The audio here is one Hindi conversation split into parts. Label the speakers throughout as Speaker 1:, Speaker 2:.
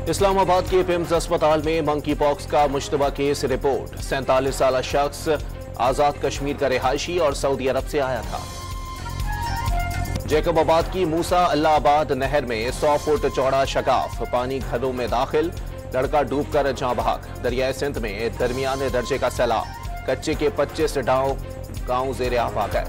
Speaker 1: इस्लामाबाद के पिम्स अस्पताल में मंकी पॉक्स का मुश्तबा केस रिपोर्ट। 47 साल शख्स आजाद कश्मीर का रिहायशी और सऊदी अरब से आया था। जैकबाबाद की मूसा अल्लाहबाद नहर में 100 फुट चौड़ा शगाफ, पानी घरों में दाखिल, लड़का डूबकर जाँ बहक। दरियाए सिंध में दरमियाने दर्जे का सैलाब, कच्चे के 25 गांव जेर आब आ गए।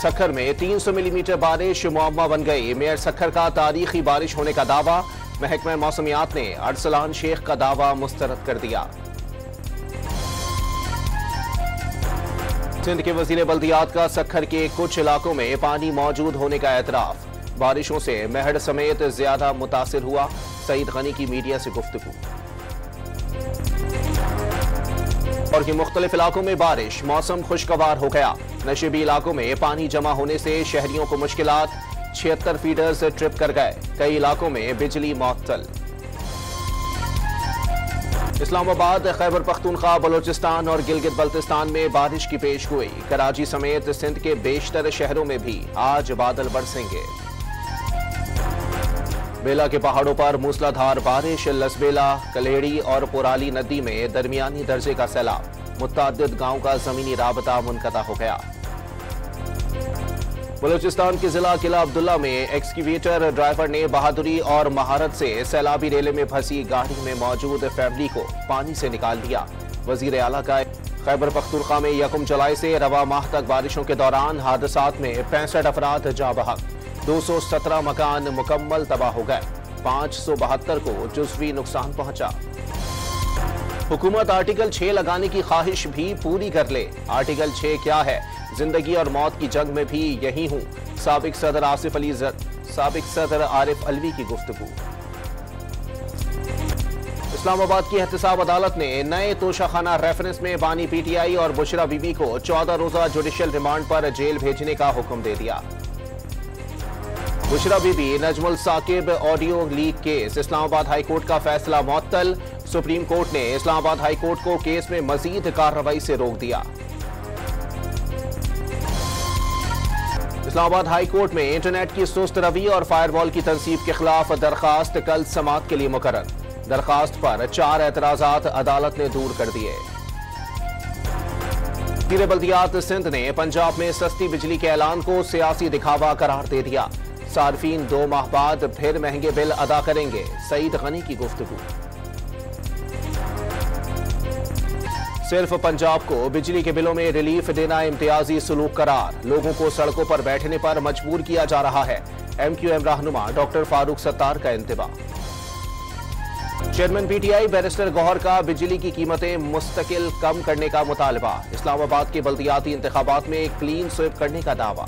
Speaker 1: सक्खर में 300 मिलीमीटर बारिश मुअम्मा बन गई। मेयर सक्खर का तारीखी बारिश होने का दावा, महकमा मौसमियात ने अरसलान शेख का दावा मुस्तरद कर दिया। सिंध के वजीर बल्दियात का सक्खर के कुछ इलाकों में पानी मौजूद होने का एतराफ। बारिशों से महड़ समेत ज्यादा मुतासिर हुआ। सईद गनी की मीडिया से गुफ्तगू। और के मुख्तलिफ इलाकों में बारिश, मौसम खुशगवार हो गया। नशीबी इलाकों में पानी जमा होने से शहरियों को मुश्किलात। 76 फीडर्स ट्रिप कर गए। कई इलाकों में बिजली मअतल। इस्लामाबाद, खैबर पख्तूनख्वा, बलोचिस्तान और गिलगित बल्तिस्तान में बारिश की पेशगोई। कराची समेत सिंध के बेशतर शहरों में भी आज बादल बरसेंगे। बेला के पहाड़ों पर मूसलाधार बारिश, लसबेला, कलेड़ी और पुराली नदी में दरमियानी दर्जे का सैलाब। मुतअद्दिद गांव का जमीनी राबता मुनक़ता हो गया। बलूचिस्तान के जिला किला अब्दुल्ला में एक्सकवेटर ड्राइवर ने बहादुरी और महारत से सैलाबी रेले में फंसी गाड़ी में मौजूद फैमिली को पानी से निकाल दिया। वजीर आला का खैबर पख्तूनख्वा में 1 जुलाई से रवा माह तक बारिशों के दौरान हादसात में 65 अफराद जाँ बहक। 217 मकान मुकम्मल तबाह हो गए। 572 को जुज़वी नुकसान पहुंचा। हुकूमत आर्टिकल 6 लगाने की ख्वाहिश भी पूरी कर ले। आर्टिकल 6 क्या है? जिंदगी और मौत की जंग में भी यही हूं। साबिक सदर आरिफ अलवी की गुफ्तगू। इस्लामाबाद की एहतसाब अदालत ने नए तोशाखाना रेफरेंस में बानी पीटीआई और बुशरा बीबी को 14 रोजा जुडिशियल रिमांड पर जेल भेजने का हुक्म दे दिया। Bushra Bibi Najmul Saqib audio leak case, Islamabad high court का फैसला मुअत्तल। सुप्रीम कोर्ट ने इस्लामाबाद हाई कोर्ट को केस में मजीद कार्रवाई से रोक दिया। इस्लामाबाद हाई कोर्ट में इंटरनेट की सुस्त रवि और फायरवॉल की तनसीब के खिलाफ दरखास्त कल समाअत के लिए मुकर्रर। दरखास्त पर 4 एतराजात अदालत ने दूर कर दिए। वज़ीर बल्दियात सिंध ने पंजाब में सस्ती बिजली के ऐलान को सियासी दिखावा करार दे दिया। सार्फिन 2 माह बाद फिर महंगे बिल अदा करेंगे। सईद गनी की गुफ्तगू। सिर्फ पंजाब को बिजली के बिलों में रिलीफ देना इम्तियाजी सलूक करार। लोगों को सड़कों पर बैठने पर मजबूर किया जा रहा है। MQM रहनुमा डॉक्टर फारूक सत्तार का इंतबा। चेयरमैन पीटीआई बैरिस्टर गौहर का बिजली की कीमतें मुस्तकिल कम करने का मुतालबा। इस्लामाबाद के बल्दियाती इंतखाबात में क्लीन स्वीप करने का दावा।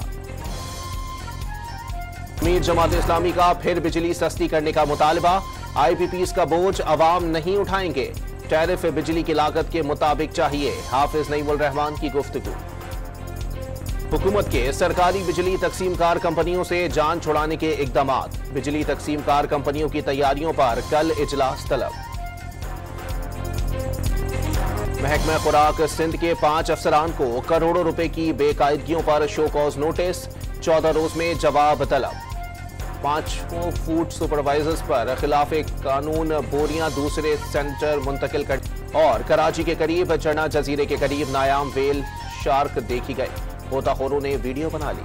Speaker 1: मीर जमात इस्लामी का फिर बिजली सस्ती करने का मुतालबा। IPPs का बोझ अवाम नहीं उठाएंगे। टैरिफ बिजली की लागत के मुताबिक चाहिए। हाफिज नईमुल रहमान की गुफ्तगू। हुकूमत के सरकारी बिजली तकसीमकार कंपनियों से जान छुड़ाने के इकदामात। बिजली तकसीमकार कंपनियों की तैयारियों पर कल इजलास तलब। महकमा खुराक सिंध के 5 अफसरान को करोड़ों रुपए की बेकायदगियों पर शो कॉज नोटिस। 14 रोज में जवाब तलब। 5 फूड सुपरवाइजर्स पर खिलाफ कानून बोरियां दूसरे सेंटर मुंतकिल कर। और कराची के करीब चना जजीरे के करीब नायाम वेल शार्क देखी गई। गोताखोरों ने वीडियो बना ली।